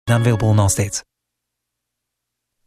Not available in all states.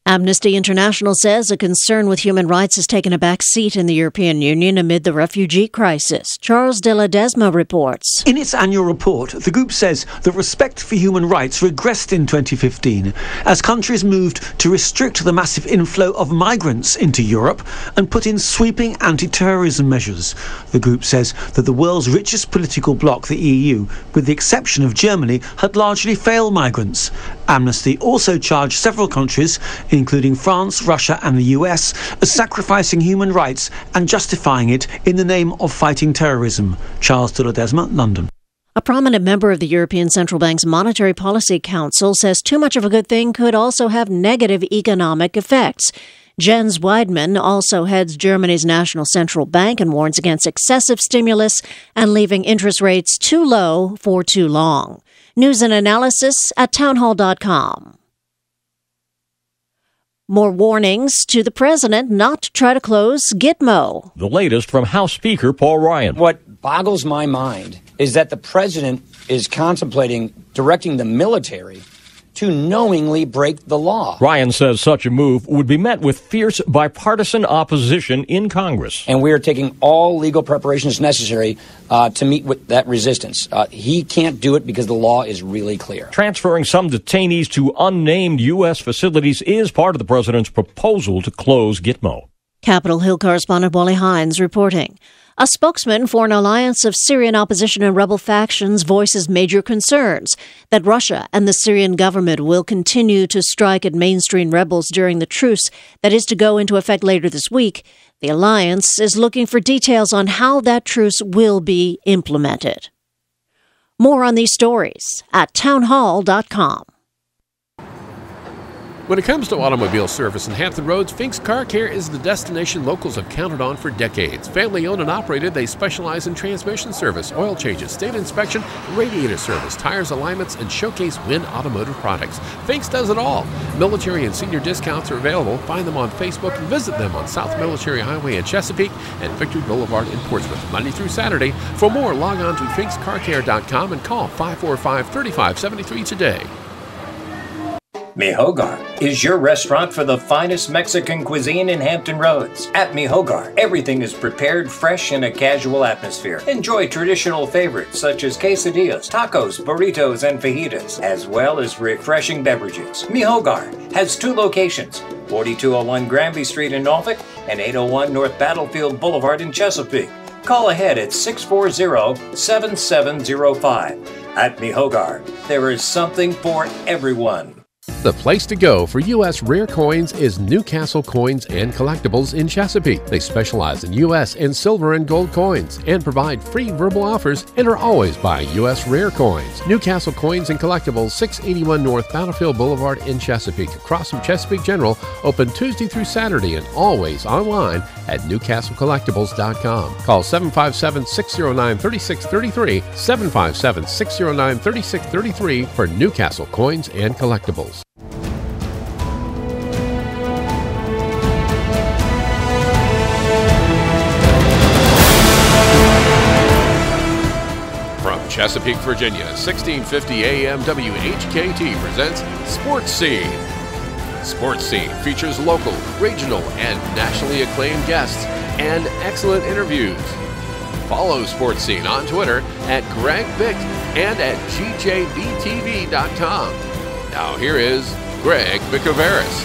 Amnesty International says a concern with human rights has taken a back seat in the European Union amid the refugee crisis. Charles de la Desma reports. In its annual report, the group says that respect for human rights regressed in 2015 as countries moved to restrict the massive inflow of migrants into Europe and put in sweeping anti-terrorism measures. The group says that the world's richest political bloc, the EU, with the exception of Germany, had largely failed migrants. Amnesty also charged several countries, including France, Russia and the US, as sacrificing human rights and justifying it in the name of fighting terrorism. Charles de la Desma, London. A prominent member of the European Central Bank's Monetary Policy Council says too much of a good thing could also have negative economic effects. Jens Weidmann also heads Germany's National Central Bank and warns against excessive stimulus and leaving interest rates too low for too long. News and analysis at townhall.com. More warnings to the president not to try to close Gitmo. The latest from House Speaker Paul Ryan. What boggles my mind is that the president is contemplating directing the military to knowingly break the law. Ryan says such a move would be met with fierce bipartisan opposition in Congress. And we are taking all legal preparations necessary to meet with that resistance. He can't do it because the law is really clear. Transferring some detainees to unnamed U.S. facilities is part of the president's proposal to close Gitmo. Capitol Hill correspondent Wally Hines reporting. A spokesman for an alliance of Syrian opposition and rebel factions voices major concerns that Russia and the Syrian government will continue to strike at mainstream rebels during the truce that is to go into effect later this week. The alliance is looking for details on how that truce will be implemented. More on these stories at townhall.com. When it comes to automobile service in Hampton Roads, Fink's Car Care is the destination locals have counted on for decades. Family owned and operated, they specialize in transmission service, oil changes, state inspection, radiator service, tires alignments, and showcase Win Automotive products. Fink's does it all. Military and senior discounts are available. Find them on Facebook and visit them on South Military Highway in Chesapeake and Victory Boulevard in Portsmouth, Monday through Saturday. For more, log on to finkscarcare.com and call 545-3573 today. Mi Hogar is your restaurant for the finest Mexican cuisine in Hampton Roads. At Mi Hogar, everything is prepared fresh in a casual atmosphere. Enjoy traditional favorites such as quesadillas, tacos, burritos, and fajitas, as well as refreshing beverages. Mi Hogar has two locations, 4201 Granby Street in Norfolk and 801 North Battlefield Boulevard in Chesapeake. Call ahead at 640-7705. At Mi Hogar, there is something for everyone. The place to go for U.S. rare coins is Newcastle Coins and Collectibles in Chesapeake. They specialize in U.S. and silver and gold coins and provide free verbal offers and are always buying U.S. rare coins. Newcastle Coins and Collectibles, 681 North Battlefield Boulevard in Chesapeake, across from Chesapeake General, open Tuesday through Saturday and always online at newcastlecollectibles.com. Call 757-609-3633, 757-609-3633 for Newcastle Coins and Collectibles. Chesapeake, Virginia, 1650 AM WHKT presents Sports Scene. Sports Scene features local, regional, and nationally acclaimed guests and excellent interviews. Follow Sports Scene on Twitter at Greg Bick and at GJBTV.com. Now here is Greg Bicouvaris.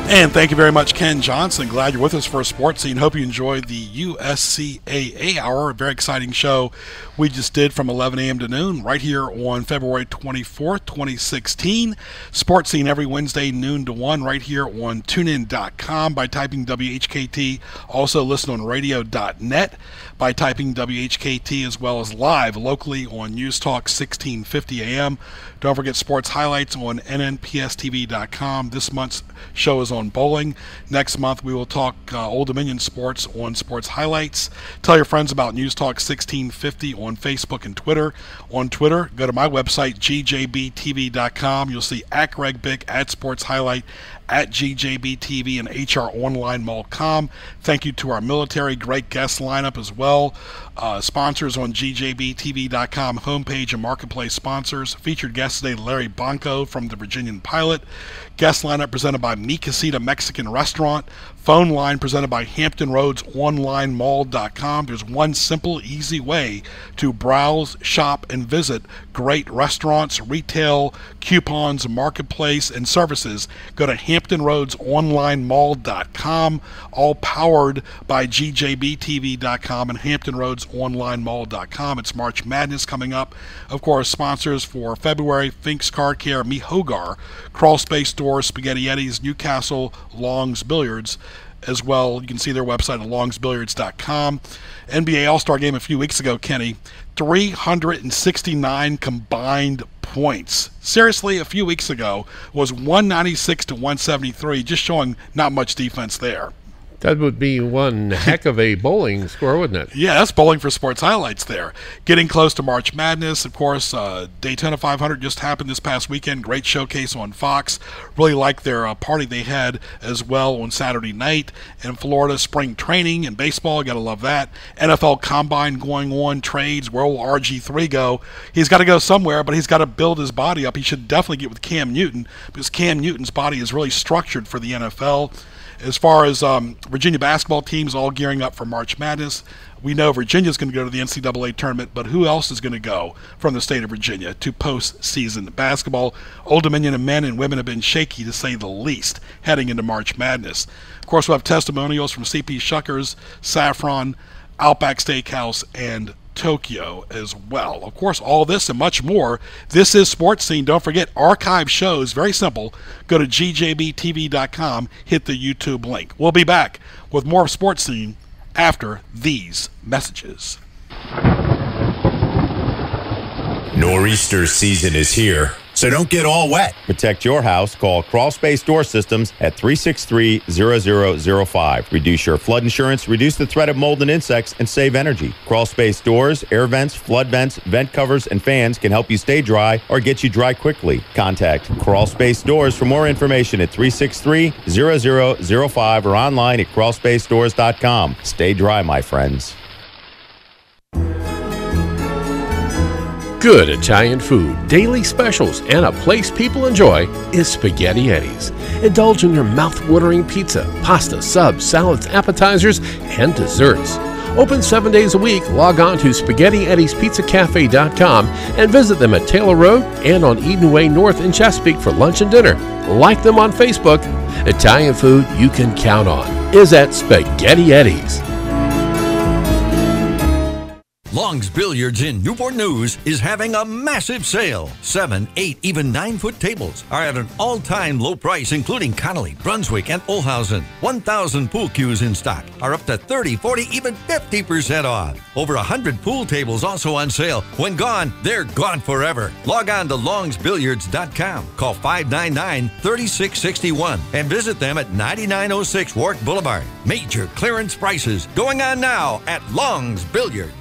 And thank you very much, Ken Johnson. Glad you're with us for a sports scene. Hope you enjoyed the USCAA Hour, a very exciting show we just did from 11 a.m. to noon right here on February 24th, 2016. Sports Scene every Wednesday, noon to 1 right here on TuneIn.com by typing WHKT. Also listen on radio.net by typing WHKT, as well as live locally on News Talk 1650 AM. Don't forget sports highlights on NNPSTV.com. This month's show is on bowling. Next month we will talk Old Dominion sports on sports highlights. Tell your friends about News Talk 1650 on Facebook and Twitter. On Twitter, go to my website, gjbtv.com. You'll see at Greg Bick, at Sports Highlight, at GJBTV and HROnline.com. Thank you to our military, great guest lineup as well. Sponsors on GJBTV.com homepage and marketplace sponsors. Featured guest today, Larry Bonko from the Virginian Pilot. Guest lineup presented by Mi Casita Mexican Restaurant. Phone line presented by Hampton Roads Online Mall.com. There's one simple, easy way to browse, shop, and visit great restaurants, retail, coupons, marketplace, and services. Go to Hampton Roads Online Mall.com. All powered by GJBTV.com and Hampton Roads Online Mall.com. It's March Madness coming up. Of course, sponsors for February: Fink's Car Care, Me Hogar, Crawl Space Doors, Spaghetti Eddie's, Newcastle, Long's Billiards. As well, you can see their website at longsbilliards.com. NBA All-Star Game a few weeks ago, Kenny, 369 combined points. Seriously, a few weeks ago was 196 to 173, just showing not much defense there. That would be one heck of a bowling score, wouldn't it? Yeah, that's bowling for sports highlights there. Getting close to March Madness, of course. Daytona 500 just happened this past weekend. Great showcase on Fox. Really liked their party they had as well on Saturday night. In Florida, spring training and baseball, you got to love that. NFL Combine going on, trades. Where will RG3 go? He's got to go somewhere, but he's got to build his body up. He should definitely get with Cam Newton because Cam Newton's body is really structured for the NFL. As far as Virginia basketball teams all gearing up for March Madness, we know Virginia's going to go to the NCAA tournament, but who else is going to go from the state of Virginia to postseason basketball? Old Dominion and men and women have been shaky, to say the least, heading into March Madness. Of course, we'll have testimonials from C.P. Shuckers, Saffron, Outback Steakhouse, and Tokyo as well. Of course, all this and much more. This is Sports Scene. Don't forget, archive shows, very simple. Go to gjbtv.com, hit the YouTube link. We'll be back with more of Sports Scene after these messages. Nor'easter season is here, so don't get all wet. Protect your house. Call Crawl Space Door Systems at 363-0005. Reduce your flood insurance, reduce the threat of mold and insects, and save energy. Crawl Space Doors, air vents, flood vents, vent covers, and fans can help you stay dry or get you dry quickly. Contact Crawl Space Doors for more information at 363-0005 or online at crawlspacedores.com. Stay dry, my friends. Good Italian food, daily specials, and a place people enjoy is Spaghetti Eddie's. Indulge in your mouth-watering pizza, pasta, subs, salads, appetizers, and desserts. Open 7 days a week. Log on to SpaghettiEddiesPizzaCafe.com and visit them at Taylor Road and on Eden Way North in Chesapeake for lunch and dinner. Like them on Facebook. Italian food you can count on is at Spaghetti Eddie's. Long's Billiards in Newport News is having a massive sale. 7, 8, even 9-foot tables are at an all-time low price, including Connolly, Brunswick, and Olhausen. 1,000 pool cues in stock are up to 30, 40, even 50% off. Over 100 pool tables also on sale. When gone, they're gone forever. Log on to longsbilliards.com. Call 599-3661 and visit them at 9906 Warwick Boulevard. Major clearance prices going on now at Long's Billiards.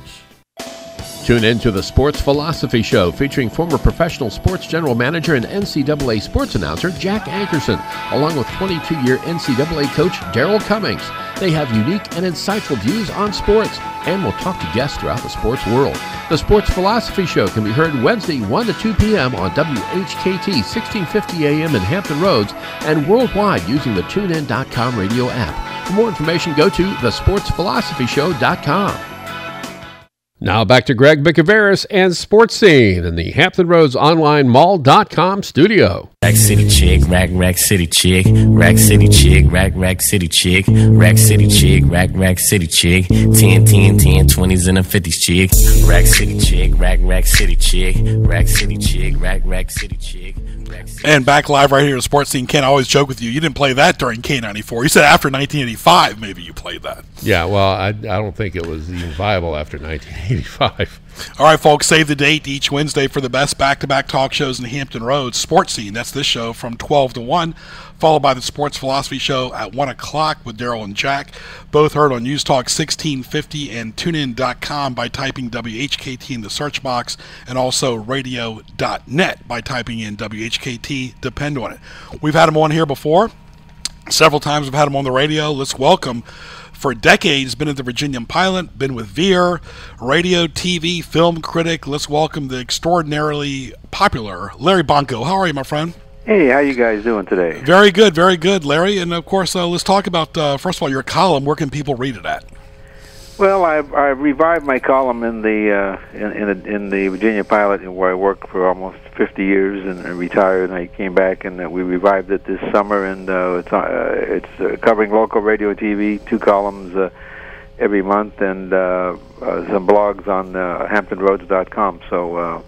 Tune in to the Sports Philosophy Show featuring former professional sports general manager and NCAA sports announcer Jack Ankerson, along with 22-year NCAA coach Darryl Cummings. They have unique and insightful views on sports and will talk to guests throughout the sports world. The Sports Philosophy Show can be heard Wednesday 1 to 2 p.m. on WHKT 1650 AM in Hampton Roads and worldwide using the TuneIn.com radio app. For more information, go to thesportsphilosophishow.com. Now back to Greg Bicouvaris and Sports Scene in the Hampton Roads Online Mall.com studio. Rack City chick, rack city chick, rack city chick, rack city chick, rack city chick, rack city chick, 10, 20s and the 50s chick, rack city chick, rack city chick, rack city chick, rack city chick. And back live right here at Sports Scene. Ken, I always joke with you. You didn't play that during K94. You said after 1985 maybe you played that. Yeah, well, I don't think it was even viable after 1985. All right, folks, save the date each Wednesday for the best back-to-back talk shows in Hampton Roads. Sports Scene, that's this show from 12 to 1, followed by the Sports Philosophy Show at 1 o'clock with Darryl and Jack. Both heard on News Talk 1650 and TuneIn.com by typing WHKT in the search box, and also radio.net by typing in WHKT. Depend on it. We've had them on here before. Several times we've had him on the radio. Let's welcome, for decades, been at the Virginian Pilot, been with Veer, radio, TV, film critic. Let's welcome the extraordinarily popular Larry Bonko. How are you, my friend? Hey, how you guys doing today? Very good, Larry. And of course, let's talk about, first of all, your column. Where can people read it at? Well, I revived my column in the Virginia Pilot, where I worked for almost 50 years and retired, and I came back, and we revived it this summer, and it's covering local radio and TV, 2 columns every month, and some blogs on HamptonRoads.com. So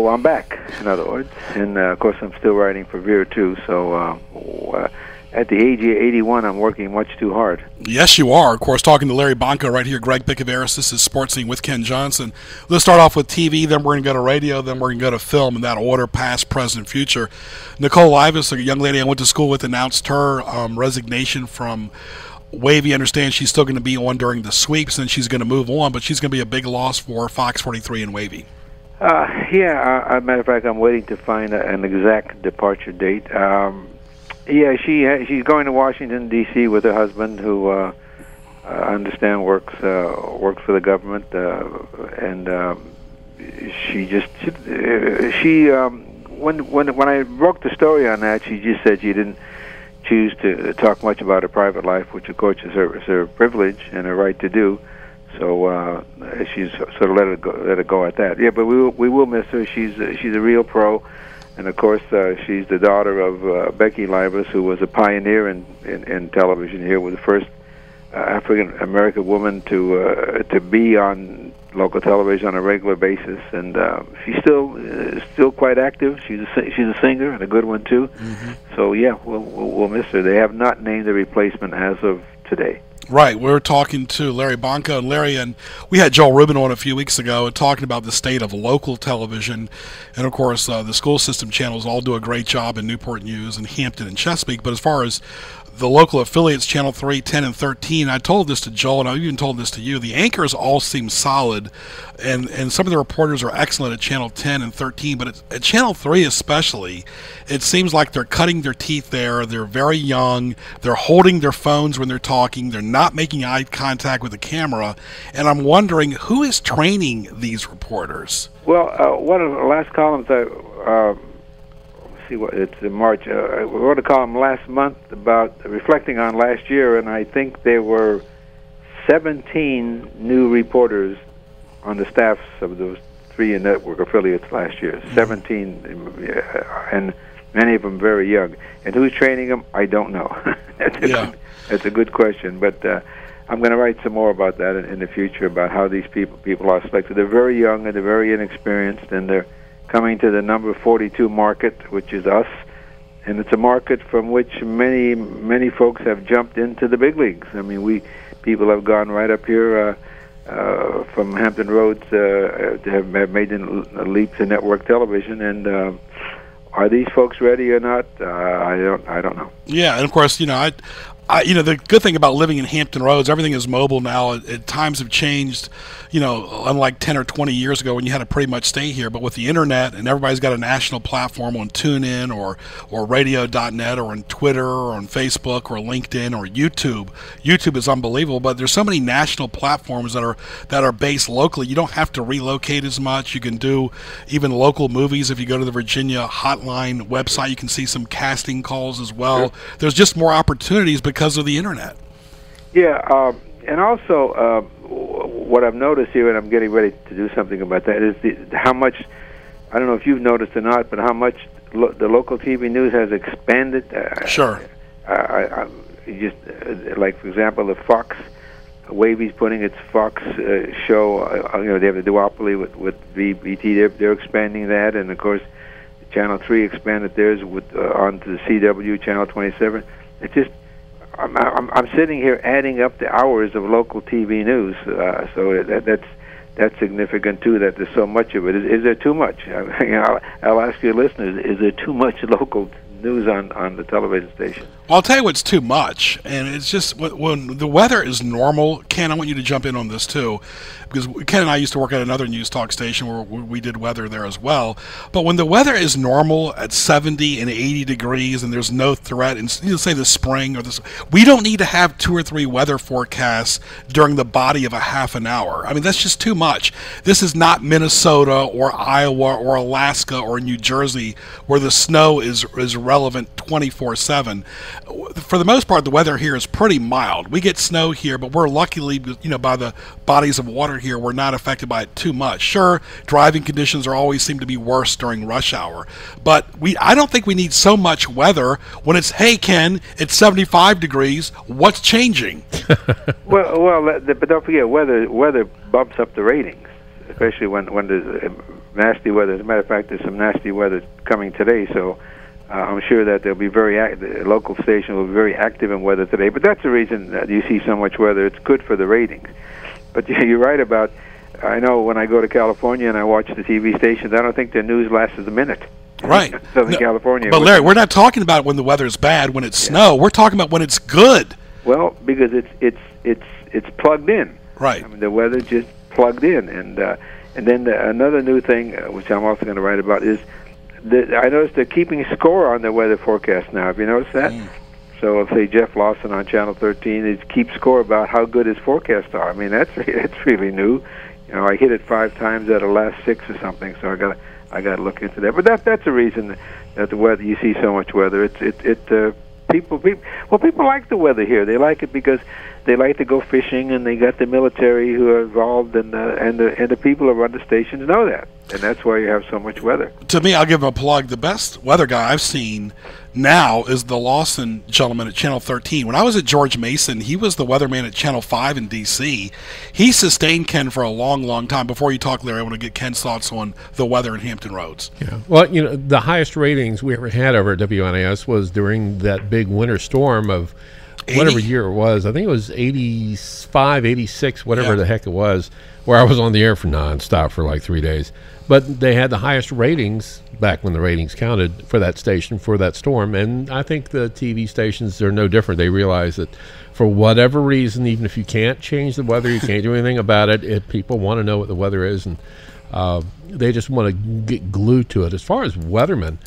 I'm back, in other words, and of course I'm still writing for Veer too. So at the age of 81, I'm working much too hard. Yes, you are. Of course, talking to Larry Bonko right here, Greg Bicouvaris. This is Sports Scene with Ken Johnson. Let's start off with TV, then we're going to go to radio, then we're going to go to film in that order, past, present, future. Nicole Livas, a young lady I went to school with, announced her resignation from Wavy. I understand she's still going to be on during the sweeps, and she's going to move on, but she's going to be a big loss for Fox 43 and Wavy. As a matter of fact, I'm waiting to find an exact departure date. She's going to Washington, D.C. with her husband, who I understand works for the government, and when I broke the story on that, she just said she didn't choose to talk much about her private life, which of course is her privilege and her right to do. So she's sort of let it go at that. Yeah, but we will miss her. She's a real pro. And of course, she's the daughter of Becky Livas, who was a pioneer in television here, was the first African American woman to be on local television on a regular basis, and she's still quite active. She's a singer and a good one too. Mm-hmm. So yeah, we'll miss her. They have not named a replacement as of today. Right, we're talking to Larry Bonko, and Larry, and we had Joel Rubin on a few weeks ago talking about the state of local television, and of course the school system channels all do a great job in Newport News and Hampton and Chesapeake, but as far as the local affiliates, Channel 3, 10, and 13, I told this to Joel, and I even told this to you, the anchors all seem solid, and some of the reporters are excellent at Channel 10 and 13, but at Channel 3 especially, it seems like they're cutting their teeth there. They're very young. They're holding their phones when they're talking. They're not making eye contact with the camera, and I'm wondering, who is training these reporters? Well, one of the last columns it's in March. I wrote a column last month about reflecting on last year, and I think there were 17 new reporters on the staffs of those 3 network affiliates last year. 17, and many of them very young. And who's training them? I don't know. That's a good question, but I'm going to write some more about that in the future, about how these people are selected. They're very young and they're very inexperienced, and they're coming to the number 42 market, which is us, and it's a market from which many folks have jumped into the big leagues. I mean, people have gone right up here from Hampton Roads have made a leap to network television, and are these folks ready or not? I don't know. Yeah, and of course, the good thing about living in Hampton Roads, everything is mobile now. Times have changed, unlike 10 or 20 years ago when you had to pretty much stay here. But with the internet, and everybody's got a national platform on TuneIn or radio.net or on Twitter or on Facebook or LinkedIn or YouTube. YouTube is unbelievable, but there's so many national platforms that are based locally. You don't have to relocate as much. You can do even local movies. If you go to the Virginia Hotline website, you can see some casting calls as well. Sure. There's just more opportunities because of the internet. Yeah, and also what I've noticed here, and I'm getting ready to do something about that, is how much, I don't know if you've noticed or not, but how much the local TV news has expanded. Sure. Like, for example, the Fox, Wavy's putting its Fox show, they have a duopoly with VBT. They're expanding that, and of course, Channel 3 expanded theirs onto the CW, Channel 27. It's just, I'm sitting here adding up the hours of local TV news, so that's significant too. That there's so much of it. Is there too much? I'll ask your listeners: is there too much local news on the television station? Well, I'll tell you what's too much, and it's just when the weather is normal. Ken, I want you to jump in on this too, because Ken and I used to work at another news talk station where we did weather there as well. But when the weather is normal at 70 and 80 degrees and there's no threat, and say the spring or this, we don't need to have 2 or 3 weather forecasts during the body of a half an hour. I mean, that's just too much. This is not Minnesota or Iowa or Alaska or New Jersey where the snow is relevant 24/7. For the most part, the weather here is pretty mild. We get snow here, but we're luckily, by the bodies of water here, we're not affected by it too much. Sure, driving conditions always seem to be worse during rush hour, but I don't think we need so much weather when it's, hey, Ken, it's 75 degrees. What's changing? But don't forget, weather bumps up the ratings, especially when there's nasty weather. As a matter of fact, there's some nasty weather coming today, so I'm sure that they'll be the local station will be very active in weather today. But that's the reason that you see so much weather. It's good for the ratings. But you're right about, I know when I go to California and I watch the TV stations, I don't think their news lasts a minute. Right. Southern California. But Larry, we're not talking about when the weather's bad, when it's snow. We're talking about when it's good. Well, because it's plugged in. Right. I mean, the weather just plugged in. And then another new thing, which I'm also going to write about, is I noticed they're keeping score on their weather forecast now. Have you noticed that? So if, say, Jeff Lawson on Channel 13 is keeps score about how good his forecasts are. I mean, that's really new. I hit it 5 times out of the last 6 or something. So I got to look into that. But that's the reason that the weather, you see so much weather. People like the weather here. They like it because they like to go fishing, and they got the military who are involved, and the people who run the stations know that, and that's why you have so much weather. To me, I'll give him a plug. The best weather guy I've seen now is the Lawson gentleman at Channel 13. When I was at George Mason, he was the weatherman at Channel 5 in D.C. He sustained Ken for a long, long time. Before you talk, Larry, I want to get Ken's thoughts on the weather in Hampton Roads. Yeah. Well, the highest ratings we ever had over at WNAS was during that big winter storm of 80? Whatever year it was. I think it was 85, 86, whatever the heck it was, where I was on the air for nonstop for like 3 days. But they had the highest ratings back when the ratings counted for that station for that storm. And I think the TV stations are no different. They realize that for whatever reason, even if you can't change the weather, you can't do anything about it, people want to know what the weather is, and they just want to get glued to it. As far as weathermen,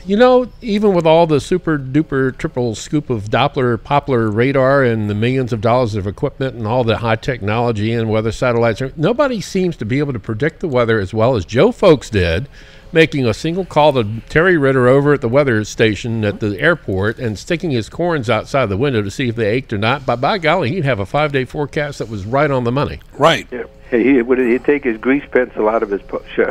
even with all the super duper triple scoop of Doppler Poplar radar and the millions of dollars of equipment and all the high technology and weather satellites, nobody seems to be able to predict the weather as well as Joe Folks did, making a single call to Terry Ritter over at the weather station at the airport and sticking his corns outside the window to see if they ached or not. But by golly, he'd have a 5-day forecast that was right on the money. Right. Yeah. He'd take his grease pencil out of his pocket,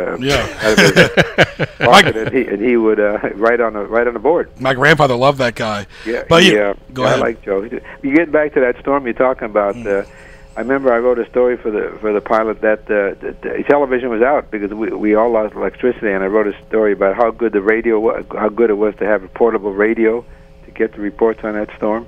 and he would write on the board. My grandfather loved that guy. Yeah, but go ahead. I like Joe. You get back to that storm you're talking about. I remember I wrote a story for the pilot that the television was out because we all lost electricity, and I wrote a story about how good the radio was, how good it was to have a portable radio to get the reports on that storm.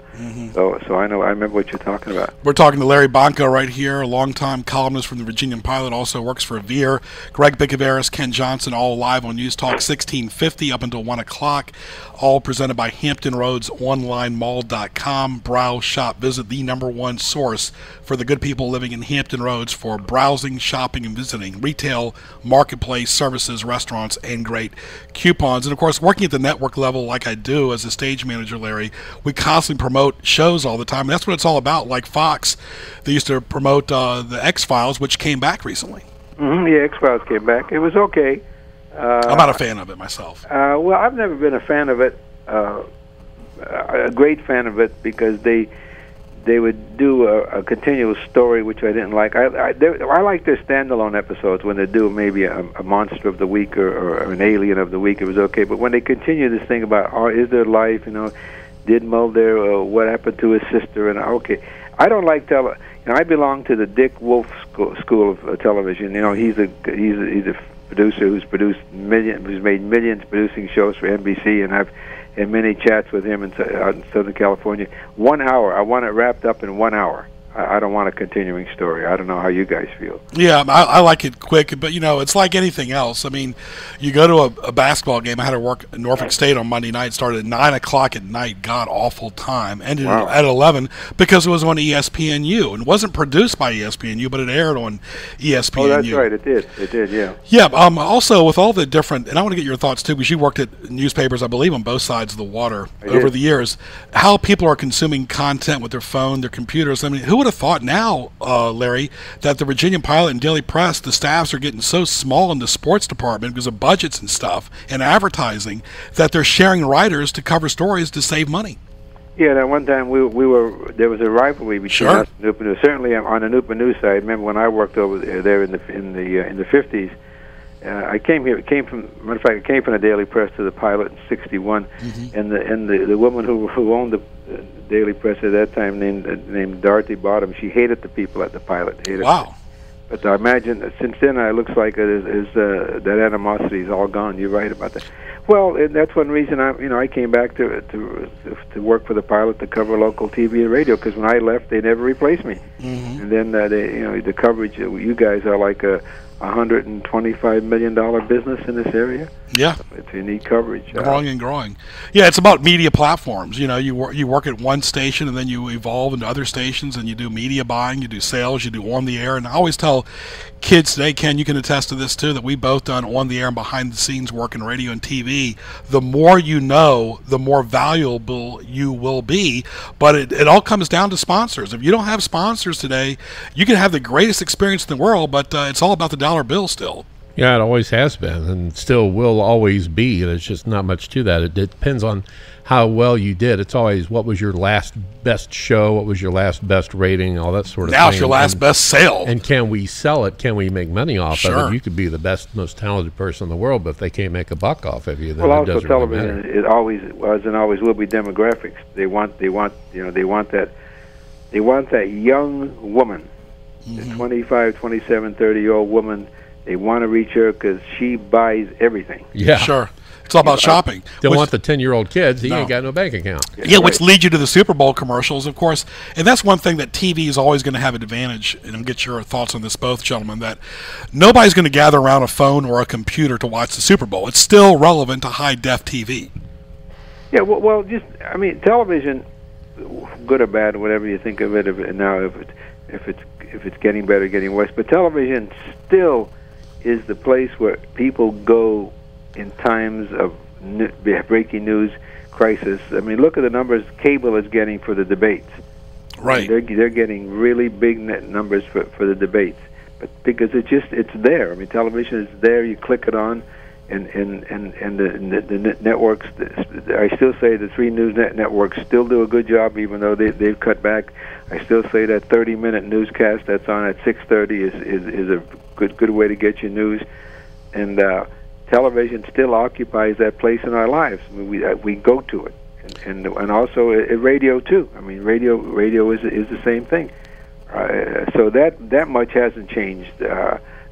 So I remember what you're talking about. We're talking to Larry Bonko right here, a longtime columnist from the Virginian Pilot, also works for Veer. Greg Bicouvaris, Ken Johnson, all live on News Talk 1650 up until 1 o'clock, all presented by HamptonRoadsOnlineMall.com. Browse, shop, visit the #1 source for the good people living in Hampton Roads for browsing, shopping, and visiting, retail, marketplace, services, restaurants, and great coupons. And, of course, working at the network level like I do as a stage manager, Larry, we constantly promote shows all the time. And that's what it's all about. Like Fox, they used to promote the X-Files, which came back recently. Yeah, X-Files came back. It was okay. I'm not a fan of it myself. Well, I've never been a fan of it, a great fan of it, because they would do a continuous story, which I didn't like. I like their standalone episodes when they do maybe a monster of the week or an alien of the week. It was okay, but when they continue this thing about is there life, did Mulder, what happened to his sister, and I don't like I belong to the Dick Wolf school of television. He's a producer who's made millions producing shows for NBC, and I've had many chats with him out in Southern California. 1 hour, I want it wrapped up in 1 hour. I don't want a continuing story. I don't know how you guys feel. Yeah, I like it quick, but, it's like anything else. I mean, you go to a basketball game. I had to work at Norfolk State on Monday night. Started at 9 o'clock at night, god-awful time. Ended at 11 because it was on ESPNU. And it wasn't produced by ESPNU, but it aired on ESPNU. Oh, that's right. It did, yeah. Yeah, also with all the different, and I want to get your thoughts too, because you worked at newspapers, I believe, on both sides of the water over the years, how people are consuming content with their phone, their computers. I mean, who would have thought now, Larry, that the Virginia Pilot and Daily Press, the staffs are getting so small in the sports department because of budgets and stuff and advertising that they're sharing writers to cover stories to save money. Yeah, at one time there was a rivalry between us and Newport News. Certainly on the Newport News side. Remember when I worked over there in the 50s? I came from the Daily Press to the Pilot in '61, and the woman who owned the Daily Press at that time, named Dorothy Bottom, she hated the people at the Pilot. Wow! But I imagine that since then, it looks like that animosity is all gone. You're right about that. Well, and that's one reason I came back to work for the Pilot to cover local TV and radio, because when I left, they never replaced me. And then the coverage, you guys are like a $125 million business in this area. Yeah, it's unique coverage. Growing and growing. Yeah, it's about media platforms. You work at one station and then you evolve into other stations and you do media buying, you do sales, you do on the air. And I always tell kids today, Ken, you can attest to this too, that we both done on the air and behind the scenes work in radio and TV. The more you know, the more valuable you will be. But it all comes down to sponsors. If you don't have sponsors today, you can have the greatest experience in the world, but it's all about the dollar bill still. Yeah, it always has been and still will always be. And it's just not much to that. It depends on how well you did. It's always what was your last best show, what was your last best rating, all that sort of thing. Now it's your last best sale. And can we sell it? Can we make money off of it? You could be the best, most talented person in the world, but if they can't make a buck off of you, then it doesn't television really matter. It always was and always will be demographics. They want that young woman, the 25, 27, 30-year-old woman. They want to reach her because she buys everything. Yeah, sure. It's all about shopping. Don't want the 10-year-old kids. He ain't got no bank account. Yeah, which leads you to the Super Bowl commercials, of course. And that's one thing that TV is always going to have an advantage. And I'll get your thoughts on this, both gentlemen, that nobody's going to gather around a phone or a computer to watch the Super Bowl. It's still relevant to high-def TV. Yeah, well, television, good or bad, whatever you think of it. If it's getting better, getting worse, but television still is the place where people go in times of breaking news, crisis. I mean, look at the numbers cable is getting for the debates. Right. They're getting really big net numbers for the debates, but because it's there. I mean, television is there. You click it on, and the networks. I still say the three news networks still do a good job, even though they've cut back. I still say that 30-minute newscast that's on at 6:30 is a good way to get your news, and television still occupies that place in our lives. I mean, we go to it, and also radio too. I mean, radio is the same thing. So that much hasn't changed.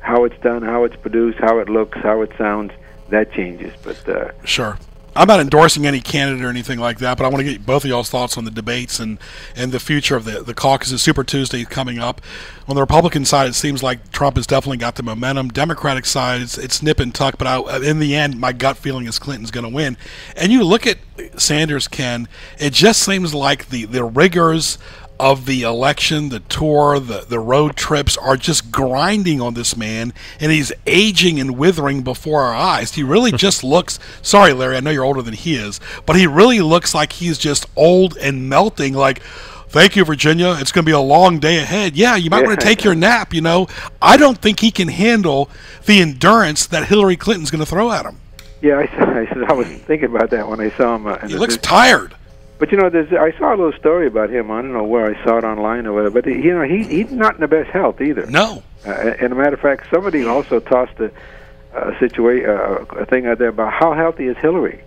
How it's done, how it's produced, how it looks, how it sounds, that changes. But sure. I'm not endorsing any candidate or anything like that, but I want to get both of y'all's thoughts on the debates and the future of the caucuses. Super Tuesday coming up. On the Republican side, it seems like Trump has definitely got the momentum. Democratic side, it's nip and tuck, but in the end, my gut feeling is Clinton's going to win. And you look at Sanders, Ken, it just seems like the rigors of the election, the tour, the road trips are just grinding on this man, and he's aging and withering before our eyes. He really just looks, sorry Larry, I know you're older than he is, but he really looks like he's just old and melting, like, thank you, Virginia, it's going to be a long day ahead. Yeah, you might want to take your nap, I don't think he can handle the endurance that Hillary Clinton's going to throw at him. Yeah, I was thinking about that when I saw him. He looks tired. But I saw a little story about him. I don't know where I saw it online or whatever. But he's not in the best health either. No. And a matter of fact, somebody also tossed a thing out there about how healthy is Hillary.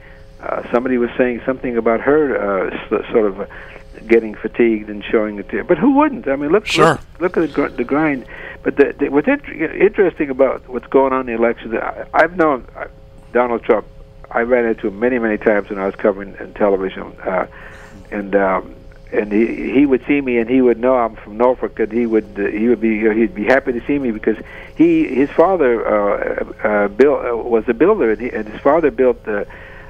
Somebody was saying something about her sort of getting fatigued and showing it to you. But who wouldn't? I mean, look at the grind. But what's interesting about what's going on in the election, I've known Donald Trump. I ran into him many times when I was covering television, and and he would see me, and he would know I'm from Norfolk, and he'd be happy to see me because his father was a builder, and his father built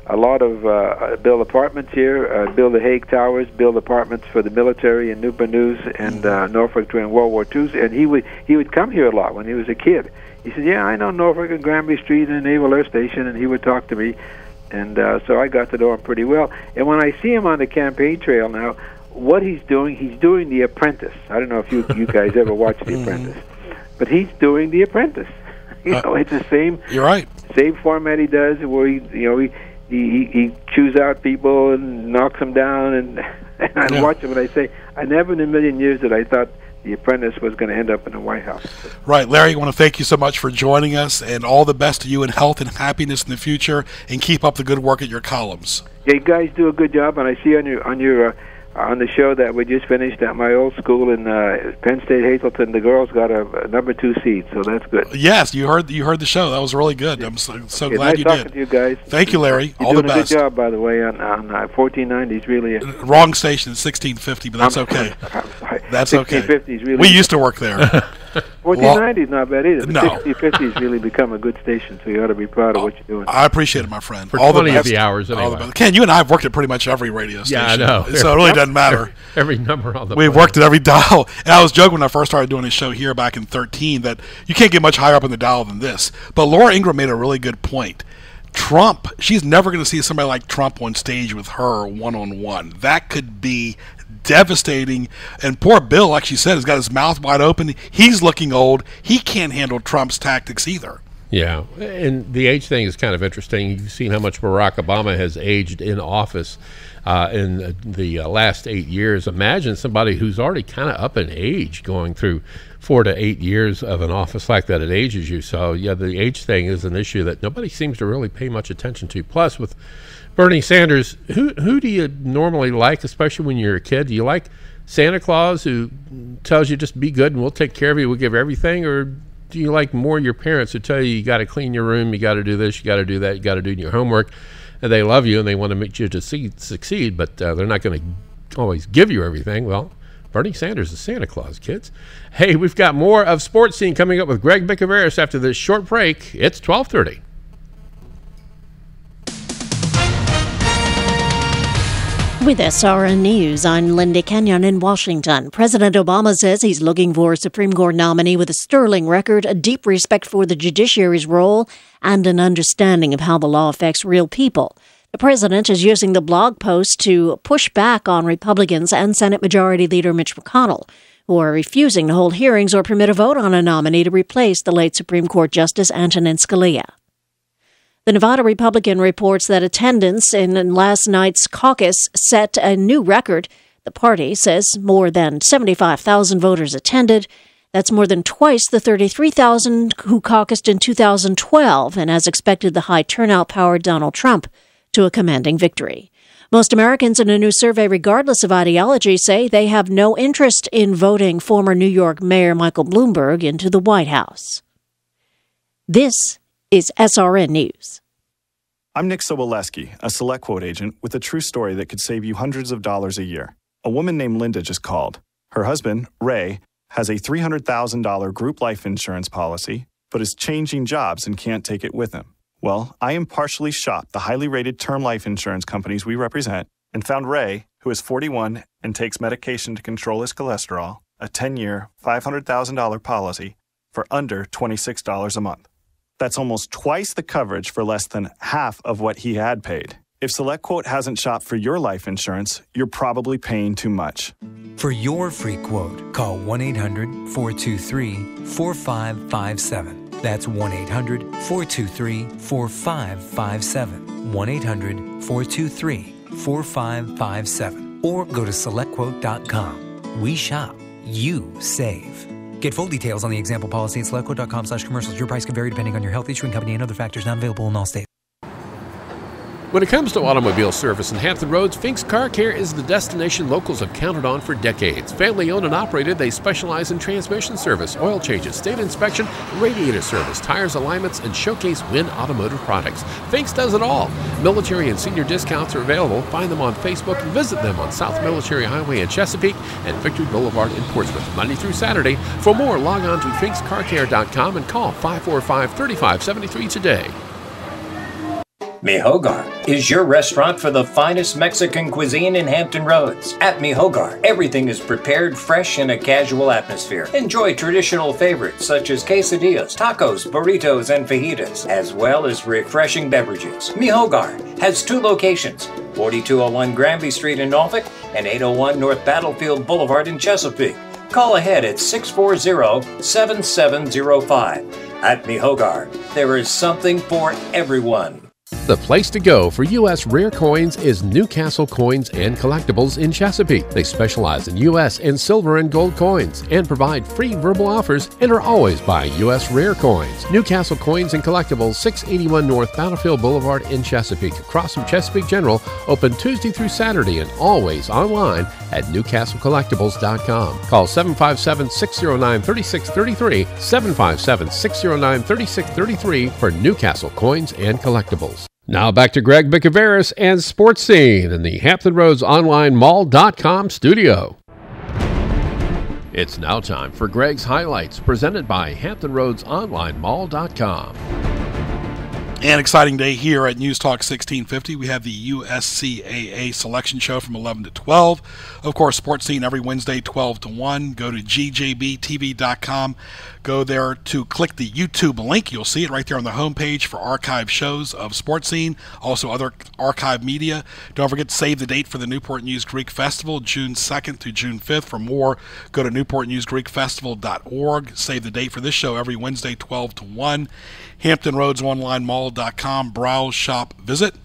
a lot of built apartments here, built the Hague Towers, built apartments for the military in Newport News and Norfolk during World War II, and he would come here a lot when he was a kid. He said, "Yeah, I know Norfolk and Granby Street and Naval Air Station," and he would talk to me, and so I got to know him pretty well. And when I see him on the campaign trail now, what he's doing The Apprentice. I don't know if you guys ever watched The Apprentice, but he's doing The Apprentice. It's the same. You're right. Same format he does, where he chews out people and knocks them down, and I watch him and I say, I never in a million years that I thought The Apprentice was going to end up in the White House. Right. Larry, I want to thank you so much for joining us, and all the best to you in health and happiness in the future, and keep up the good work at your columns. Yeah, you guys do a good job, and I see on the show that we just finished at my old school in Penn State Hazleton, the girls got a number 2 seed, so that's good. Yes, you heard the show. That was really good. I'm so glad nice you talking did. to you guys. Thank you, Larry. You're all the doing best. A good job, by the way, on 1490s. Really, wrong station, 1650, but that's okay. That's okay. 1650s really. We used to work there. 1490 is not bad either. No. 1650s really become a good station, so you ought to be proud of what you're doing. I appreciate it, my friend. For all 20 the of the hours anyway. Ken, you and I have worked at pretty much every radio station. Yeah, I know. So it really doesn't matter. Every number on the We've worked at every dial. And I was joking when I first started doing this show here back in 2013 that you can't get much higher up in the dial than this. But Laura Ingraham made a really good point. Trump, she's never going to see somebody like Trump on stage with her one-on-one. That could be devastating. And poor Bill, like she said, has got his mouth wide open. He's looking old. He can't handle Trump's tactics either. Yeah, and the age thing is kind of interesting. You've seen how much Barack Obama has aged in office in the last 8 years. Imagine somebody who's already kind of up in age going through 4 to 8 years of an office like that. It ages you. So, yeah, the age thing is an issue that nobody seems to really pay much attention to. Plus, with Bernie Sanders, who do you normally like, especially when you're a kid? Do you like Santa Claus, who tells you just be good and we'll take care of you, we'll give everything, or do you like more your parents who tell you got to clean your room, you got to do this, you got to do that, you got to do your homework, and they love you and they want to make you to succeed, but they're not going to always give you everything? Well, Bernie Sanders is Santa Claus, kids. Hey, we've got more of Sports Scene coming up with Greg Bicouvaris after this short break. It's 12:30. With SRN News, I'm Linda Kenyon in Washington. President Obama says he's looking for a Supreme Court nominee with a sterling record, a deep respect for the judiciary's role, and an understanding of how the law affects real people. The president is using the blog post to push back on Republicans and Senate Majority Leader Mitch McConnell, who are refusing to hold hearings or permit a vote on a nominee to replace the late Supreme Court Justice Antonin Scalia. The Nevada Republican reports that attendance in last night's caucus set a new record. The party says more than 75,000 voters attended. That's more than twice the 33,000 who caucused in 2012, and as expected, the high turnout powered Donald Trump to a commanding victory. Most Americans in a new survey, regardless of ideology, say they have no interest in voting former New York Mayor Michael Bloomberg into the White House. This is SRN News. I'm Nick Soboleski, a SelectQuote agent with a true story that could save you hundreds of dollars a year. A woman named Linda just called. Her husband, Ray, has a $300,000 group life insurance policy, but is changing jobs and can't take it with him. Well, I impartially shopped the highly rated term life insurance companies we represent and found Ray, who is 41 and takes medication to control his cholesterol, a 10-year, $500,000 policy for under $26 a month. That's almost twice the coverage for less than half of what he had paid. If SelectQuote hasn't shopped for your life insurance, you're probably paying too much. For your free quote, call 1-800-423-4557. That's 1-800-423-4557. 1-800-423-4557. Or go to SelectQuote.com. We shop. You save. Get full details on the example policy at SelectQuote.com/commercials. Your price can vary depending on your health, issuing company, and other factors not available in all states. When it comes to automobile service in Hampton Roads, Fink's Car Care is the destination locals have counted on for decades. Family owned and operated, they specialize in transmission service, oil changes, state inspection, radiator service, tires, alignments, and showcase Win automotive products. Fink's does it all. Military and senior discounts are available. Find them on Facebook and visit them on South Military Highway in Chesapeake and Victory Boulevard in Portsmouth, Monday through Saturday. For more, log on to finkscarcare.com and call 545-3573 today. Mi Hogar is your restaurant for the finest Mexican cuisine in Hampton Roads. At Mi Hogar, everything is prepared fresh in a casual atmosphere. Enjoy traditional favorites such as quesadillas, tacos, burritos, and fajitas, as well as refreshing beverages. Mi Hogar has 2 locations, 4201 Granby Street in Norfolk and 801 North Battlefield Boulevard in Chesapeake. Call ahead at 640-7705. At Mi Hogar, there is something for everyone. The place to go for U.S. rare coins is Newcastle Coins and Collectibles in Chesapeake. They specialize in U.S. and silver and gold coins and provide free verbal offers and are always buying U.S. rare coins. Newcastle Coins and Collectibles, 681 North Battlefield Boulevard in Chesapeake, across from Chesapeake General, open Tuesday through Saturday and always online at newcastlecollectibles.com. Call 757-609-3633, 757-609-3633 for Newcastle Coins and Collectibles. Now back to Greg Bicouvaris and Sports Scene in the Hampton Roads Online Mall.com studio. It's now time for Greg's Highlights, presented by Hampton Roads Online Mall.com. An exciting day here at News Talk 1650. We have the USCAA selection show from 11 to 12. Of course, Sports Scene every Wednesday, 12 to 1. Go to gjbtv.com. Go there to click the YouTube link. You'll see it right there on the homepage for archive shows of Sports Scene, also other archive media. Don't forget to save the date for the Newport News Greek Festival, June 2nd through June 5th. For more, go to newportnewsgreekfestival.org. Save the date for this show every Wednesday, 12 to 1. HamptonRoadsOnlineMall.com. Browse, shop, visit.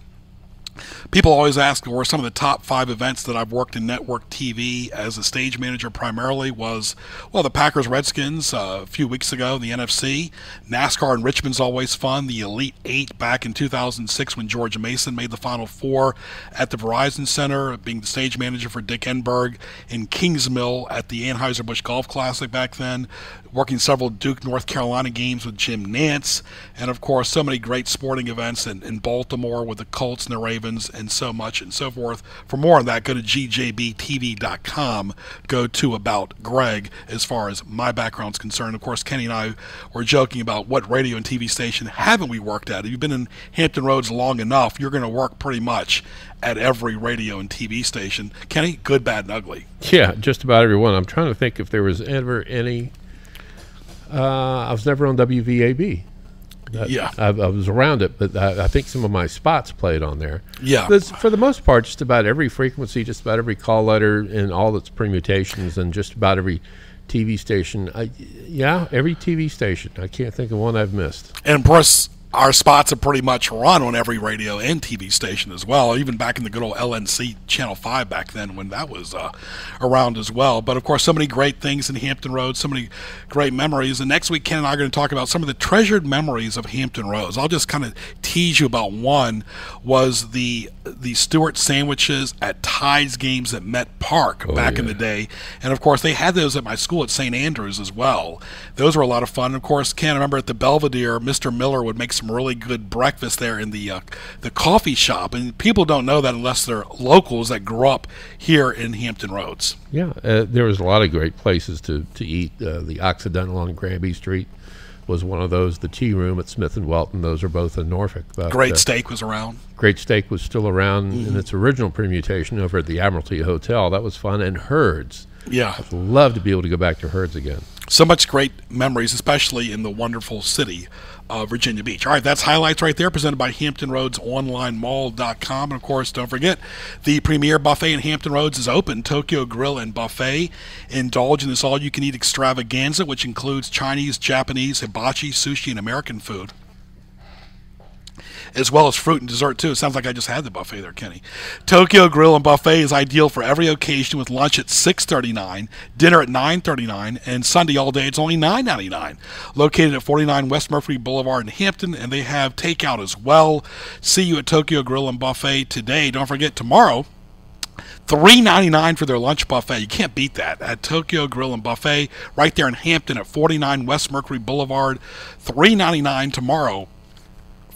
People always ask where some of the top 5 events that I've worked in network TV as a stage manager primarily was, well, the Packers-Redskins a few weeks ago, the NFC. NASCAR in Richmond's always fun. The Elite 8 back in 2006 when George Mason made the Final Four at the Verizon Center, being the stage manager for Dick Enberg in Kingsmill at the Anheuser-Busch Golf Classic back then. Working several Duke, North Carolina games with Jim Nance. And, of course, so many great sporting events in Baltimore with the Colts and the Ravens and so much and so forth. For more on that, go to gjbtv.com. Go to About Greg as far as my background's concerned. Of course, Kenny and I were joking about what radio and TV station haven't we worked at. If you've been in Hampton Roads long enough, you're going to work pretty much at every radio and TV station. Kenny, good, bad, and ugly. Yeah, just about every one. I'm trying to think if there was ever any. I was never on WVAB. Yeah. I was around it, but I think some of my spots played on there. Yeah. For the most part, just about every frequency, just about every call letter and all its permutations, and just about every TV station. Every TV station. I can't think of one I've missed. And, of course, our spots are pretty much run on every radio and TV station as well, even back in the good old LNC Channel 5 back then when that was around as well. But, of course, so many great things in Hampton Roads, so many great memories. And next week, Ken and I are going to talk about some of the treasured memories of Hampton Roads. I'll just kind of tease you about one, was the Stewart sandwiches at Tides games at Met Park back in the day. And, of course, they had those at my school at St. Andrews as well. Those were a lot of fun. And, of course, Ken, I remember at the Belvedere, Mr. Miller would make some really good breakfast there in the coffee shop, and people don't know that unless they're locals that grew up here in Hampton Roads. Yeah, there was a lot of great places to eat. The Occidental on Granby Street was one of those. The Tea Room at Smith and Welton, those are both in Norfolk. But, Great Steak was around. Great Steak was still around in its original permutation over at the Admiralty Hotel. That was fun. And Herds. Yeah. I'd love to be able to go back to Herds again. So much great memories, especially in the wonderful city of Virginia Beach. All right, that's highlights right there, presented by HamptonRoadsOnlineMall.com. And, of course, don't forget, the premier buffet in Hampton Roads is open, Tokyo Grill and Buffet. Indulge in this all-you-can-eat extravaganza, which includes Chinese, Japanese, hibachi, sushi, and American food. as well as fruit and dessert, too. It sounds like I just had the buffet there, Kenny. Tokyo Grill and Buffet is ideal for every occasion with lunch at $6.39, dinner at $9.39, and Sunday all day it's only $9.99. Located at 49 West Murphy Boulevard in Hampton, and they have takeout as well. See you at Tokyo Grill and Buffet today. Don't forget, tomorrow, $3.99 for their lunch buffet. You can't beat that at Tokyo Grill and Buffet right there in Hampton at 49 West Mercury Boulevard. $3.99 tomorrow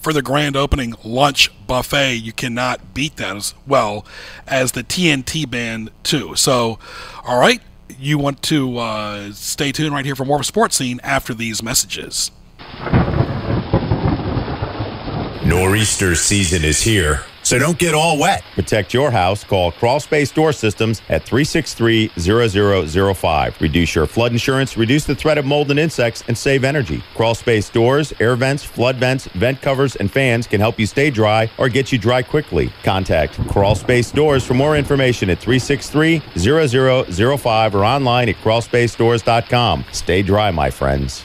for the grand opening lunch buffet. You cannot beat that, as well as the TNT band too. So, all right, you want to stay tuned right here for more of Sports Scene after these messages. Nor'easter season is here, so don't get all wet. Protect your house. Call Crawl Space Door Systems at 363-0005. Reduce your flood insurance, reduce the threat of mold and insects, and save energy. Crawl Space Doors, air vents, flood vents, vent covers, and fans can help you stay dry or get you dry quickly. Contact Crawl Space Doors for more information at 363-0005 or online at crawlspacedores.com. Stay dry, my friends.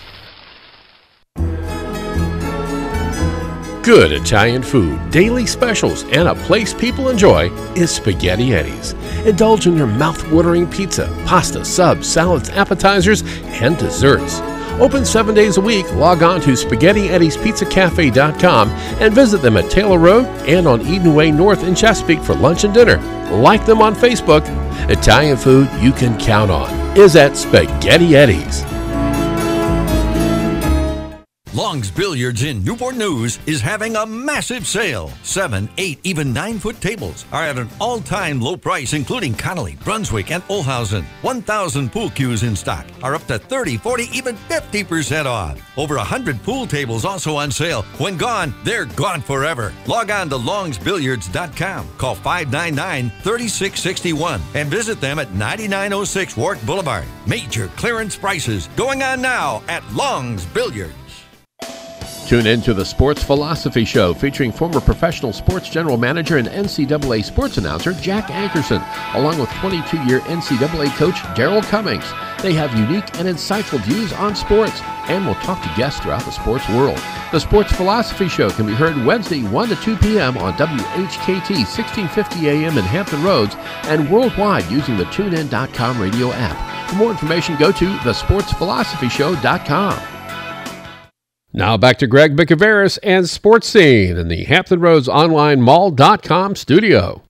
Good Italian food, daily specials, and a place people enjoy is Spaghetti Eddie's. Indulge in your mouth-watering pizza, pasta, subs, salads, appetizers, and desserts. Open 7 days a week. Log on to SpaghettiEddiesPizzaCafe.com and visit them at Taylor Road and on Eden Way North in Chesapeake for lunch and dinner. Like them on Facebook. Italian food you can count on is at Spaghetti Eddie's. Long's Billiards in Newport News is having a massive sale. 7, 8, even 9-foot tables are at an all-time low price, including Connolly, Brunswick, and Olhausen. 1,000 pool cues in stock are up to 30, 40, even 50% off. Over 100 pool tables also on sale. When gone, they're gone forever. Log on to longsbilliards.com. Call 599-3661 and visit them at 9906 Wart Boulevard. Major clearance prices going on now at Long's Billiards. Tune in to the Sports Philosophy Show featuring former professional sports general manager and NCAA sports announcer Jack Ankerson, along with 22-year NCAA coach Darryl Cummings. They have unique and insightful views on sports and will talk to guests throughout the sports world. The Sports Philosophy Show can be heard Wednesday 1 to 2 p.m. on WHKT 1650 AM in Hampton Roads and worldwide using the TuneIn.com radio app. For more information, go to thesportsphilosophy.show.com. Now back to Greg Bicouvaris and Sports Scene in the Hampton Roads Online Mall.com studio.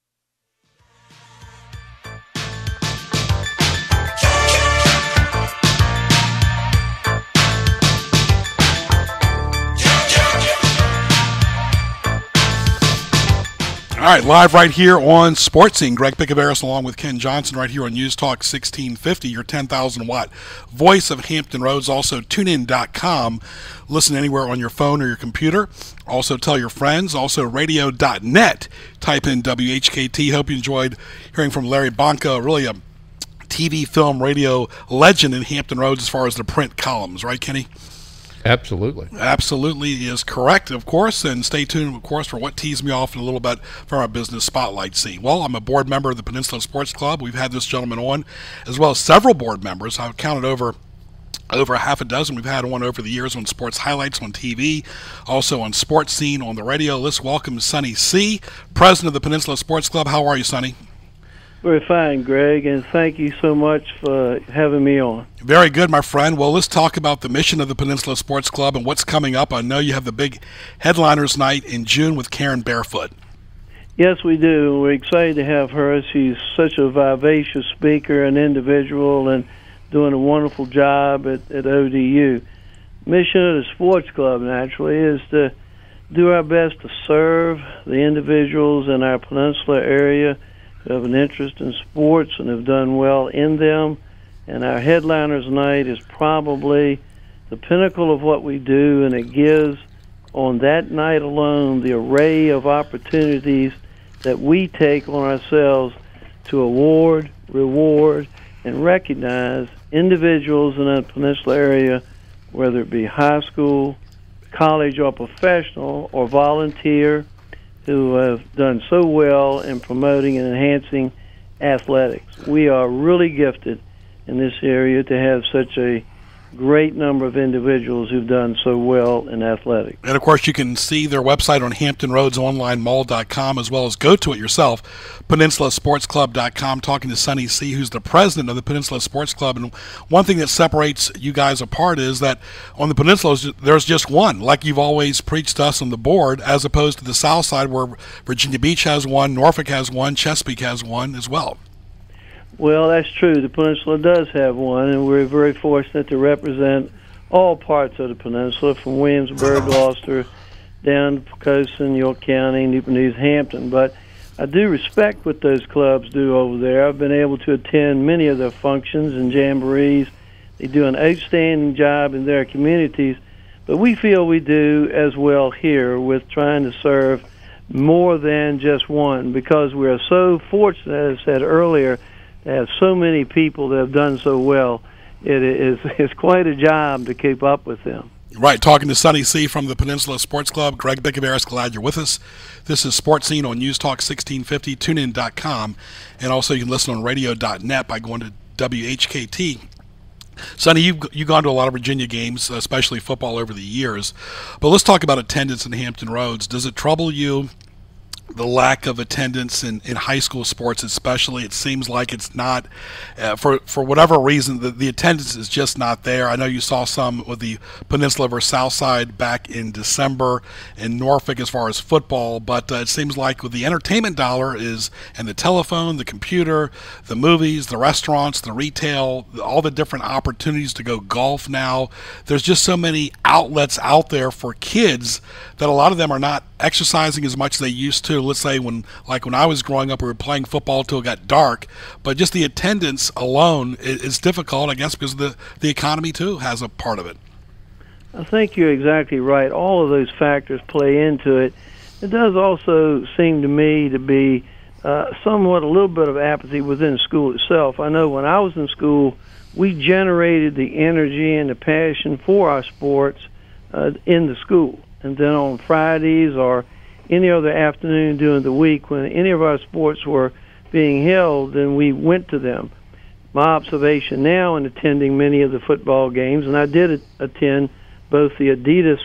All right, live right here on Sports Scene. Greg Bicouvaris along with Ken Johnson right here on News Talk 1650, your 10,000-watt voice of Hampton Roads. Also, tunein.com. Listen anywhere on your phone or your computer. Also, tell your friends. Also, radio.net. Type in WHKT. Hope you enjoyed hearing from Larry Bonko, really a TV, film, radio legend in Hampton Roads as far as the print columns. Right, Kenny? Absolutely. Absolutely is correct, of course, and stay tuned, of course, for what teased me off in a little bit from our business spotlight scene. Well, I'm a board member of the Peninsula Sports Club. We've had this gentleman on, as well as several board members. I've counted over half a dozen. We've had one over the years on Sports Highlights on TV, also on Sports Scene on the radio. Let's welcome Sonny Seay, president of the Peninsula Sports Club. How are you, Sonny? Very fine, Greg, and thank you so much for having me on. Very good, my friend. Well, let's talk about the mission of the Peninsula Sports Club and what's coming up. I know you have the big Headliners Night in June with Karen Barefoot. Yes, we do. We're excited to have her. She's such a vivacious speaker and individual and doing a wonderful job at ODU. Mission of the sports club, naturally, is to do our best to serve the individuals in our peninsula area who have an interest in sports and have done well in them. And our Headliners Night is probably the pinnacle of what we do, and it gives, on that night alone, the array of opportunities that we take on ourselves to award, reward, and recognize individuals in the peninsula area, whether it be high school, college, or professional, or volunteer, who have done so well in promoting and enhancing athletics. We are really gifted in this area to have such a great number of individuals who've done so well in athletics. And, of course, you can see their website on HamptonRoadsOnlineMall.com, as well as go to it yourself, PeninsulaSportsClub.com, talking to Sonny Seay, who's the president of the Peninsula Sports Club. And one thing that separates you guys apart is that on the Peninsula, there's just one, like you've always preached to us on the board, as opposed to the South Side, where Virginia Beach has one, Norfolk has one, Chesapeake has one as well. Well, that's true. The Peninsula does have one, and we're very fortunate to represent all parts of the Peninsula, from Williamsburg, Gloucester, down to Poquoson, York County, Newport News, Hampton. But I do respect what those clubs do over there. I've been able to attend many of their functions and jamborees. They do an outstanding job in their communities. But we feel we do as well here with trying to serve more than just one, because we are so fortunate, as I said earlier, to have so many people that have done so well. It's quite a job to keep up with them. Right, talking to Sonny Seay from the Peninsula Sports Club. Greg Bicouvaris, glad you're with us. This is Sports Scene on News Talk 1650, tunein.com, and also you can listen on radio.net by going to WHKT. Sonny, you've gone to a lot of Virginia games, especially football, over the years. But let's talk about attendance in Hampton Roads. Does it trouble you, the lack of attendance in high school sports especially? It seems like it's not, for whatever reason, the attendance is just not there. I know you saw some with the Peninsula versus Southside back in December in Norfolk as far as football, but it seems like with the entertainment dollar and the telephone, the computer, the movies, the restaurants, the retail, all the different opportunities to go golf now, there's just so many outlets out there for kids that a lot of them are not exercising as much as they used to. Let's say when I was growing up, we were playing football till it got dark, but just the attendance alone is difficult, I guess, because the economy too has a part of it. I think you're exactly right. All of those factors play into it. It does also seem to me to be somewhat a little bit of apathy within school itself. I know when I was in school, we generated the energy and the passion for our sports in the school. And then on Fridays or any other afternoon during the week, when any of our sports were being held, then we went to them. My observation now in attending many of the football games, and I did attend both the Adidas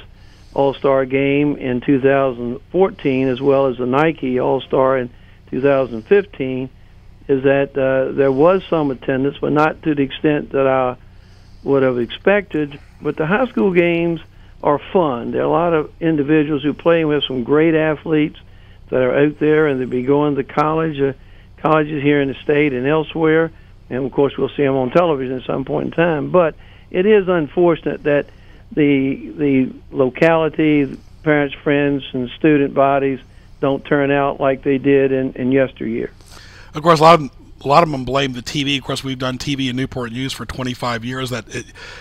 All-Star game in 2014 as well as the Nike All-Star in 2015, is that there was some attendance, but not to the extent that I would have expected. But the high school games are fun. There are a lot of individuals who play. We have some great athletes that are out there, and they'll be going to colleges here in the state and elsewhere. And, of course, we'll see them on television at some point in time. But it is unfortunate that the locality, parents, friends, and student bodies don't turn out like they did in yesteryear. Of course, a lot of them blame the TV. Of course, we've done TV in Newport News for 25 years.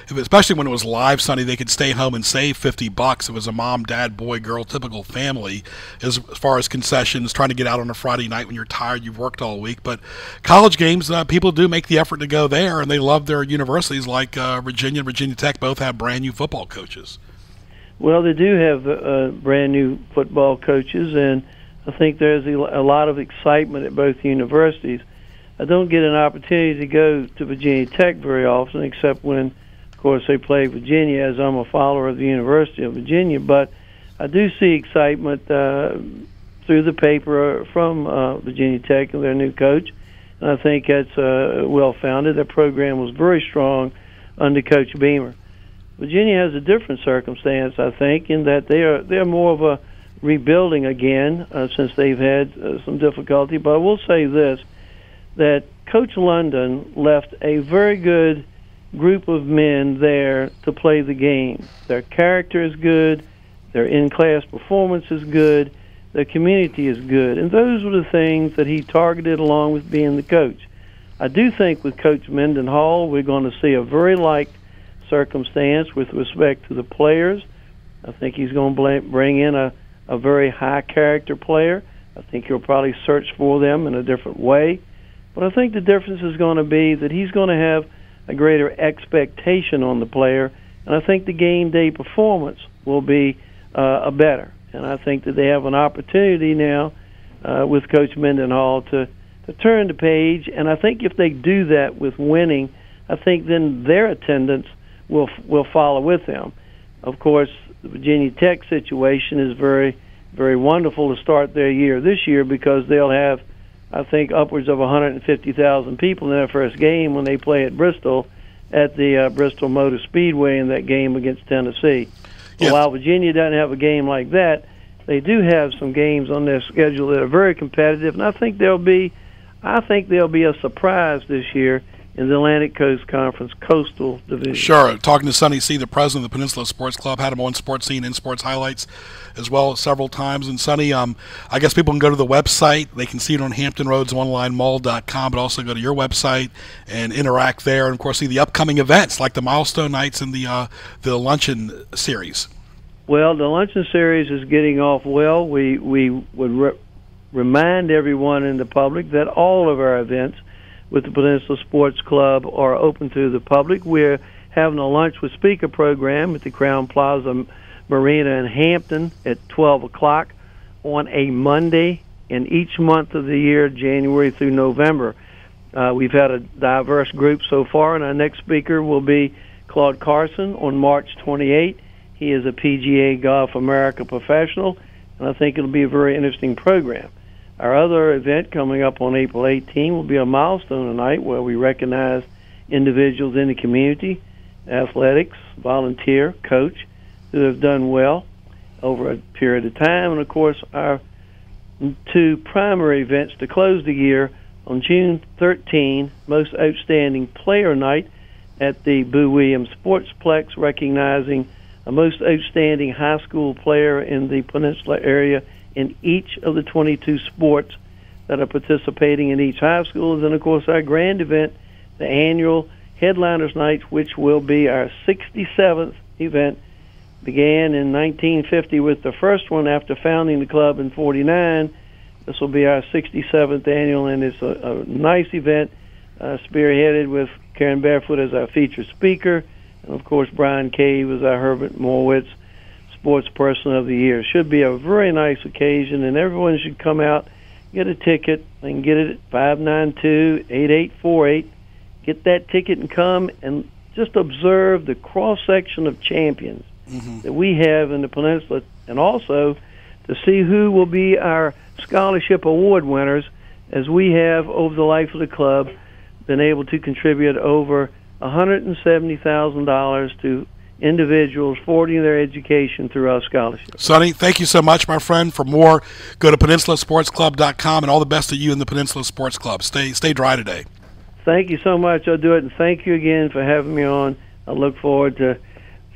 Especially when it was live, Sonny, they could stay home and save $50. It was a mom, dad, boy, girl, typical family as far as concessions, trying to get out on a Friday night when you're tired, you've worked all week. But college games, people do make the effort to go there, and they love their universities like Virginia and Virginia Tech both have brand new football coaches. Well, they do have brand new football coaches, and I think there's a lot of excitement at both universities. I don't get an opportunity to go to Virginia Tech very often, except when, of course, they play Virginia, as I'm a follower of the University of Virginia. But I do see excitement through the paper from Virginia Tech and their new coach, and I think that's well-founded. Their program was very strong under Coach Beamer. Virginia has a different circumstance, I think, in that they're more of a rebuilding again since they've had some difficulty. But I will say this, that Coach London left a very good group of men there to play the game. Their character is good, their in-class performance is good, their community is good, and those were the things that he targeted along with being the coach. I do think with Coach Mendenhall, we're going to see a very like circumstance with respect to the players. I think he's going to bring in a very high-character player. I think he'll probably search for them in a different way. But I think the difference is going to be that he's going to have a greater expectation on the player, and I think the game day performance will be better. And I think that they have an opportunity now with Coach Mendenhall to turn the page, and I think if they do that with winning, I think then their attendance we'll follow with them. Of course, the Virginia Tech situation is very, very wonderful to start their year this year because they'll have, I think, upwards of 150,000 people in their first game when they play at Bristol at the Bristol Motor Speedway in that game against Tennessee. But while Virginia doesn't have a game like that, they do have some games on their schedule that are very competitive, and I think there'll be a surprise this year in the Atlantic Coast Conference Coastal Division. Sure. Talking to Sonny Seay, the president of the Peninsula Sports Club, had him on Sports Scene and Sports Highlights as well several times. And Sonny, I guess people can go to the website. They can see it on HamptonRoadsOnlineMall.com, but also go to your website and interact there. And, of course, see the upcoming events like the Milestone Nights and the Luncheon Series. Well, the Luncheon Series is getting off well. We would remind everyone in the public that all of our events with the Peninsula Sports Club are open to the public. We're having a lunch with speaker program at the Crown Plaza Marina in Hampton at 12 o'clock on a Monday in each month of the year, January through November. We've had a diverse group so far, and our next speaker will be Claude Carson on March 28th. He is a PGA Golf America professional, and I think it'll be a very interesting program. Our other event coming up on April 18 will be a milestone night where we recognize individuals in the community, athletics, volunteer, coach, who have done well over a period of time. And, of course, our two primary events to close the year on June 13, Most Outstanding Player Night at the Boo Williams Sportsplex, recognizing a most outstanding high school player in the Peninsula area in each of the 22 sports that are participating in each high school. And then, of course, our grand event, the annual Headliners Night, which will be our 67th event, began in 1950 with the first one after founding the club in 49. This will be our 67th annual, and it's a nice event, spearheaded with Karen Barefoot as our featured speaker, and, of course, Brian Cave as our Herbert Morwitz Sports Person of the Year. Should be a very nice occasion, and everyone should come out, get a ticket. They can get it at 592-8848. Get that ticket and come and just observe the cross-section of champions that we have in the Peninsula, and also to see who will be our scholarship award winners, as we have, over the life of the club, been able to contribute over $170,000 to individuals forwarding their education through our scholarship. Sonny, thank you so much, my friend. For more, go to PeninsulaSportsClub.com, and all the best to you in the Peninsula Sports Club. Stay dry today. Thank you so much. I'll do it, and thank you again for having me on. I look forward to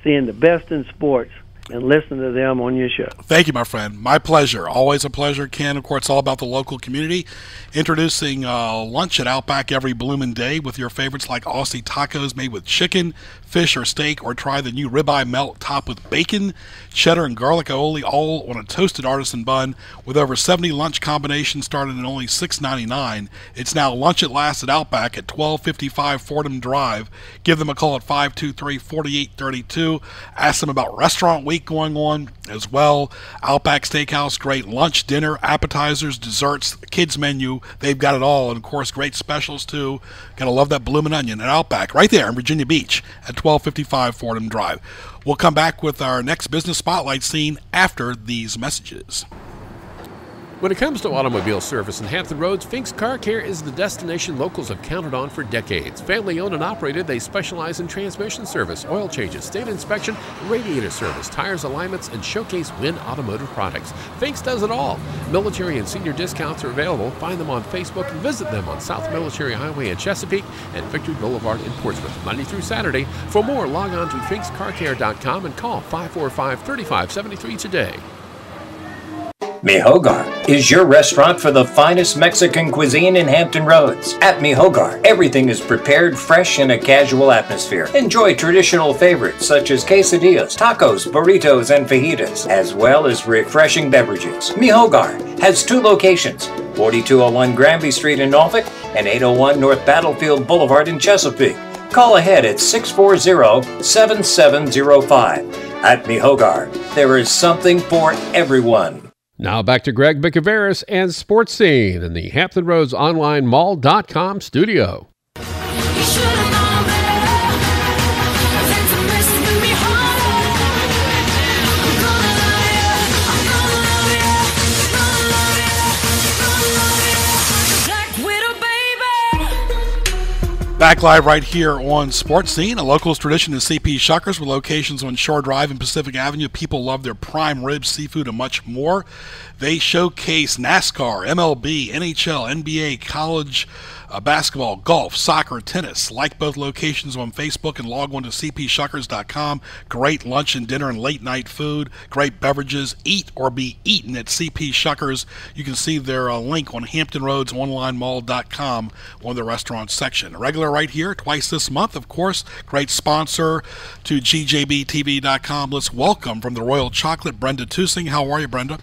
seeing the best in sports and listening to them on your show. Thank you, my friend. My pleasure. Always a pleasure, Ken. Of course, it's all about the local community. Introducing lunch at Outback every bloomin' day with your favorites like Aussie tacos made with chicken, fish, or steak, or try the new ribeye melt topped with bacon, cheddar, and garlic aioli, all on a toasted artisan bun. With over 70 lunch combinations starting at only $6.99. It's now lunch at last at Outback at 1255 Fordham Drive. Give them a call at 523-4832. Ask them about Restaurant Week going on as well. Outback Steakhouse, great lunch, dinner, appetizers, desserts, kids menu. They've got it all, and of course great specials too. Gotta love that bloomin' onion at Outback right there in Virginia Beach at 1255 Fordham Drive. We'll come back with our next business spotlight scene after these messages. When it comes to automobile service in Hampton Roads, Fink's Car Care is the destination locals have counted on for decades. Family owned and operated, they specialize in transmission service, oil changes, state inspection, radiator service, tires alignments, and showcase Win automotive products. Fink's does it all. Military and senior discounts are available. Find them on Facebook and visit them on South Military Highway in Chesapeake and Victory Boulevard in Portsmouth, Monday through Saturday. For more, log on to finkscarcare.com and call 545-3573 today. Mi Hogar is your restaurant for the finest Mexican cuisine in Hampton Roads. At Mi Hogar, everything is prepared fresh in a casual atmosphere. Enjoy traditional favorites such as quesadillas, tacos, burritos, and fajitas, as well as refreshing beverages. Mi Hogar has two locations, 4201 Granby Street in Norfolk and 801 North Battlefield Boulevard in Chesapeake. Call ahead at 640-7705. At Mi Hogar, there is something for everyone. Now back to Greg Bicouvaris and Sports Scene in the Hampton Roads Online Mall.com studio. You should have known better than to Back live right here on Sports Scene. A locals tradition is CP Shuckers with locations on Shore Drive and Pacific Avenue. People love their prime ribs, seafood, and much more. They showcase NASCAR, MLB, NHL, NBA, college basketball, golf, soccer, tennis. Like both locations on Facebook and log on to cpshuckers.com. Great lunch and dinner and late night food. Great beverages. Eat or be eaten at CP Shuckers. You can see their link on HamptonRoadsOnlineMall.com on the restaurant section. A regular right here twice this month, of course. Great sponsor to GJBTV.com. Let's welcome from the Royal Chocolate, Brenda Tusing. How are you, Brenda?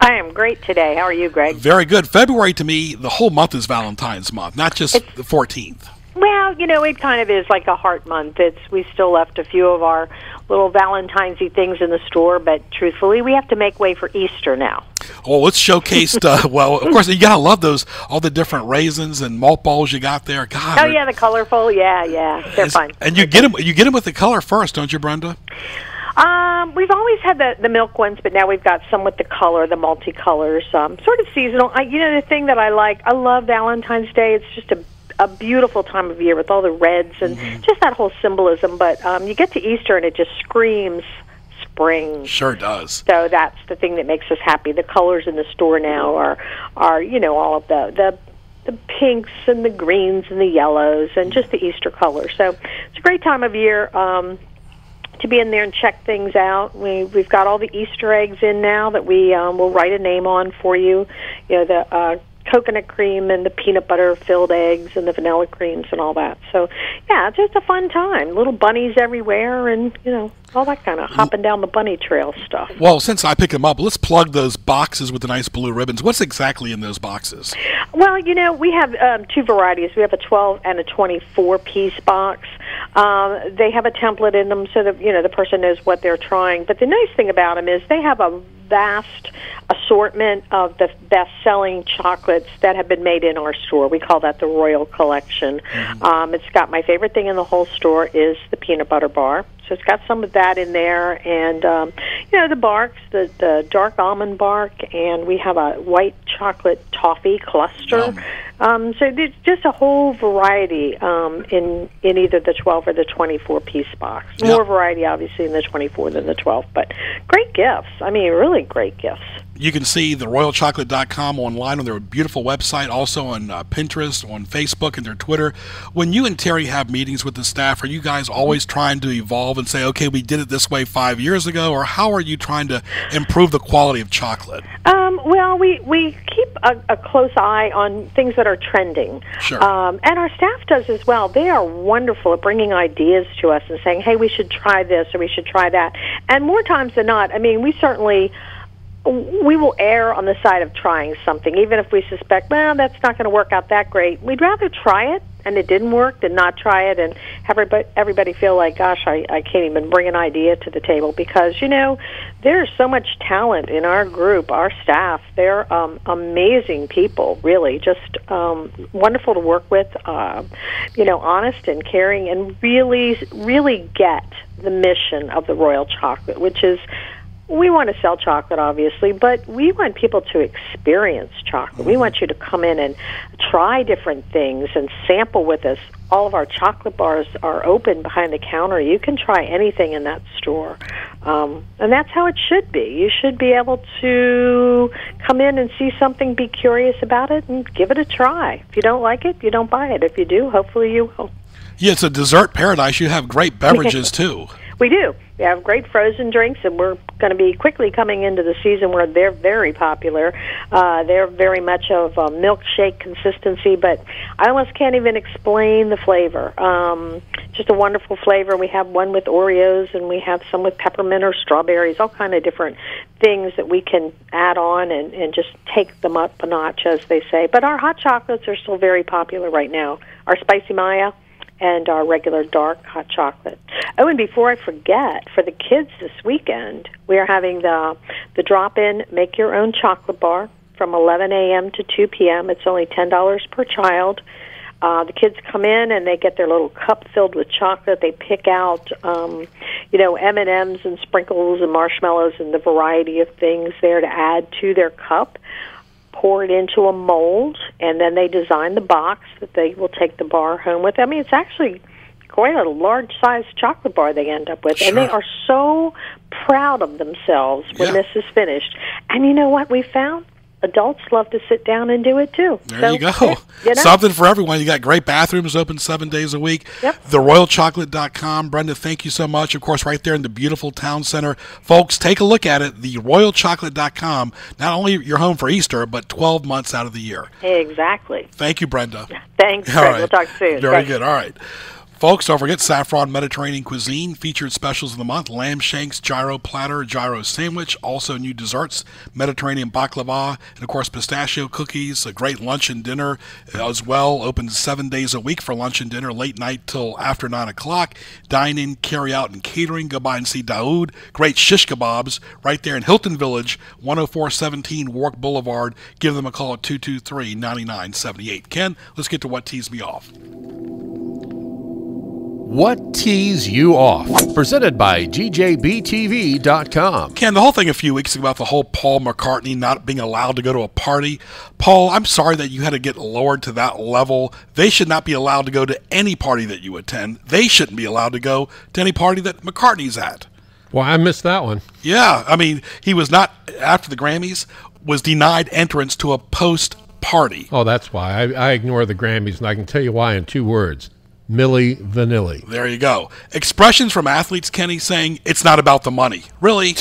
I am great today. How are you, Greg? Very good. February, to me, the whole month is Valentine's month, not just the 14th. Well, you know, it kind of is like a heart month. We still left a few of our little Valentine's-y things in the store, but truthfully, we have to make way for Easter now. Oh, let's showcase, well, of course, you got to love those, all the different raisins and malt balls you got there. God. Oh, yeah, the colorful. Yeah, they're fun. And you get them with the color first, don't you, Brenda? We've always had the milk ones, but now we've got some with the color, the multicolors, sort of seasonal. The thing that I love Valentine's Day. It's just a beautiful time of year with all the reds and just that whole symbolism. But you get to Easter and it just screams spring. Sure does. So that's the thing that makes us happy. The colors in the store now are all of the pinks and the greens and the yellows and just the Easter colors. So it's a great time of year to be in there and check things out. We've got all the Easter eggs in now that we will write a name on for you. The coconut cream and the peanut butter filled eggs and the vanilla creams and all that. So yeah, it's just a fun time. Little bunnies everywhere and all that kind of hopping down the bunny trail stuff. Well, since I pick them up, let's plug those boxes with the nice blue ribbons. What's exactly in those boxes? Well, we have two varieties. We have a 12 and a 24-piece box. They have a template in them so that the person knows what they're trying. But the nice thing about them is they have a vast assortment of the best-selling chocolates that have been made in our store. We call that the Royal Collection. It's got my favorite thing in the whole store is the peanut butter bar. So it's got some of that in there, and the barks, the dark almond bark, and we have a white chocolate toffee cluster. So there's just a whole variety in either the 12 or the 24-piece box. More variety, obviously, in the 24 than the 12, but great gifts. I mean, really great gifts. You can see the royalchocolate.com online on their beautiful website, also on Pinterest, on Facebook, and their Twitter. When you and Terry have meetings with the staff, are you guys always trying to evolve and say, okay, we did it this way 5 years ago, or how are you trying to improve the quality of chocolate? Well, we keep a close eye on things that are trending. Sure. And our staff does as well. They are wonderful at bringing ideas to us and saying, hey, we should try this or we should try that. And more times than not, I mean, we will err on the side of trying something, even if we suspect, well, that's not going to work out that great. We'd rather try it, and it didn't work, than not try it and have everybody feel like, gosh, I can't even bring an idea to the table, because, there's so much talent in our group, our staff. They're amazing people, really, just wonderful to work with, honest and caring, and really, really get the mission of the Royal Chocolate, which is, we want to sell chocolate, obviously, but we want people to experience chocolate. We want you to come in and try different things and sample with us. All of our chocolate bars are open behind the counter. You can try anything in that store. And that's how it should be. You should be able to come in and see something, be curious about it, and give it a try. If you don't like it, you don't buy it. If you do, hopefully you will. Yeah, it's a dessert paradise. You have great beverages, too. We do. We have great frozen drinks, and we're going to be quickly coming into the season where they're very popular. They're very much of a milkshake consistency, but I almost can't even explain the flavor. Just a wonderful flavor. We have one with Oreos, and we have some with peppermint or strawberries, all kind of different things that we can add on and just take them up a notch, as they say. But our hot chocolates are still very popular right now. Our Spicy Maya and our regular dark hot chocolate. Oh, and before I forget, for the kids this weekend, we are having the drop-in make-your-own chocolate bar from 11 a.m. to 2 p.m. It's only $10 per child. The kids come in and they get their little cup filled with chocolate. They pick out, M&Ms and sprinkles and marshmallows and the variety of things there to add to their cup. pour it into a mold, and then they design the box that they will take the bar home with. I mean, it's actually quite a large-sized chocolate bar they end up with, Sure. and they are so proud of themselves when this is finished. And you know what we found? Adults love to sit down and do it, too. There you go. You know? Something for everyone. You got great bathrooms open 7 days a week. Yep. TheRoyalChocolate.com. Brenda, thank you so much. Of course, right there in the beautiful town center. Folks, take a look at it. TheRoyalChocolate.com. Not only your home for Easter, but 12 months out of the year. Exactly. Thank you, Brenda. Thanks, All Fred. right. We'll talk soon. Very Thanks. good. All right. Folks, don't forget Saffron Mediterranean Cuisine, featured specials of the month, lamb shanks, gyro platter, gyro sandwich, also new desserts, Mediterranean baklava, and of course pistachio cookies, a great lunch and dinner as well, open 7 days a week for lunch and dinner, late night till after 9 o'clock, dine in, carry out, and catering. Go by and see Daoud, great shish kebabs, right there in Hilton Village, 10417 Warwick Boulevard. Give them a call at 223-9978. Ken, let's get to what teased me off. What Tees You Off? Presented by GJBTV.com. Ken, the whole thing a few weeks ago about the whole Paul McCartney not being allowed to go to a party. Paul, I'm sorry that you had to get lowered to that level. They should not be allowed to go to any party that you attend. They shouldn't be allowed to go to any party that McCartney's at. Well, I missed that one. Yeah, I mean, he was not, after the Grammys, was denied entrance to a post-party. Oh, that's why. I ignore the Grammys, and I can tell you why in 2 words. Milli Vanilli. There you go. Expressions from athletes, Kenny, saying it's not about the money. Really?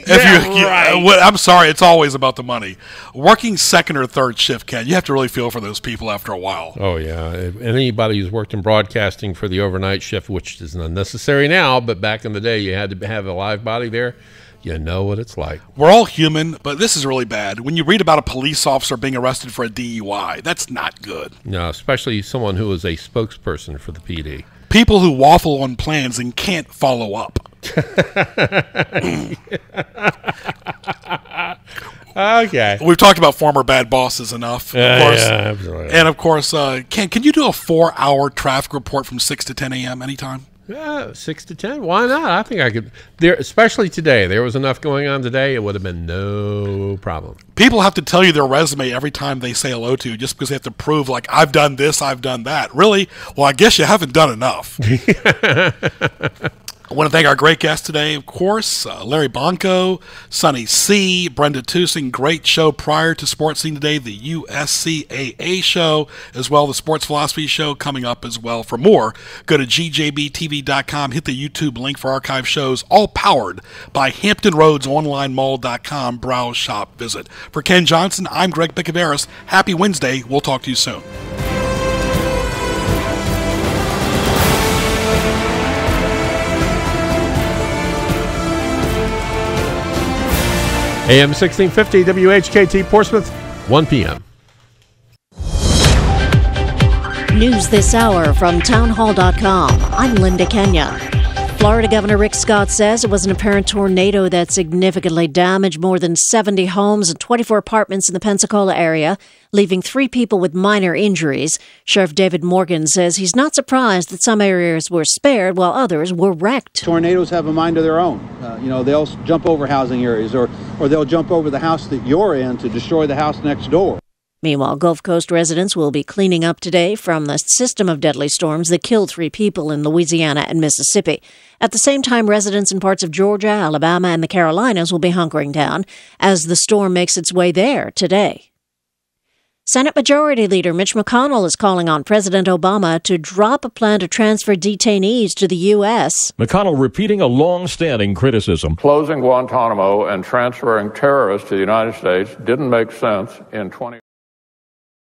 I'm sorry, it's always about the money. Working second or third shift, Ken, you have to really feel for those people after a while. Oh, yeah. And anybody who's worked in broadcasting for the overnight shift, which is unnecessary now, but back in the day you had to have a live body there, you know what it's like. We're all human, but this is really bad. When you read about a police officer being arrested for a DUI, that's not good. No, especially someone who is a spokesperson for the PD. People who waffle on plans and can't follow up. Okay. We've talked about former bad bosses enough. Of course. Yeah, absolutely. And of course, can you do a 4-hour traffic report from 6 to 10 a.m. anytime? Yeah, 6 to 10. Why not? I think I could. There, especially today. There was enough going on today. It would have been no problem. People have to tell you their resume every time they say hello to you, just because they have to prove, like, I've done this, I've done that. Really? Well, I guess you haven't done enough. I want to thank our great guests today, of course, Larry Bonko, Sonny Seay Brenda Tusing. Great show prior to Sports Scene today, the USCAA show, as well the Sports Philosophy show coming up as well. For more, go to GJBTV.com, hit the YouTube link for archive shows, all powered by HamptonRoadsOnlineMall.com. Browse, shop, visit. For Ken Johnson, I'm Greg Bicouvaris. Happy Wednesday. We'll talk to you soon. AM 1650 WHKT Portsmouth, 1 p.m. News this hour from townhall.com. I'm Linda Kenya. Florida Governor Rick Scott says it was an apparent tornado that significantly damaged more than 70 homes and 24 apartments in the Pensacola area, leaving 3 people with minor injuries. Sheriff David Morgan says he's not surprised that some areas were spared while others were wrecked. Tornadoes have a mind of their own. They'll jump over housing areas or they'll jump over the house that you're in to destroy the house next door. Meanwhile, Gulf Coast residents will be cleaning up today from the system of deadly storms that killed 3 people in Louisiana and Mississippi. At the same time, residents in parts of Georgia, Alabama, and the Carolinas will be hunkering down as the storm makes its way there today. Senate Majority Leader Mitch McConnell is calling on President Obama to drop a plan to transfer detainees to the U.S. McConnell repeating a long-standing criticism. Closing Guantanamo and transferring terrorists to the United States didn't make sense in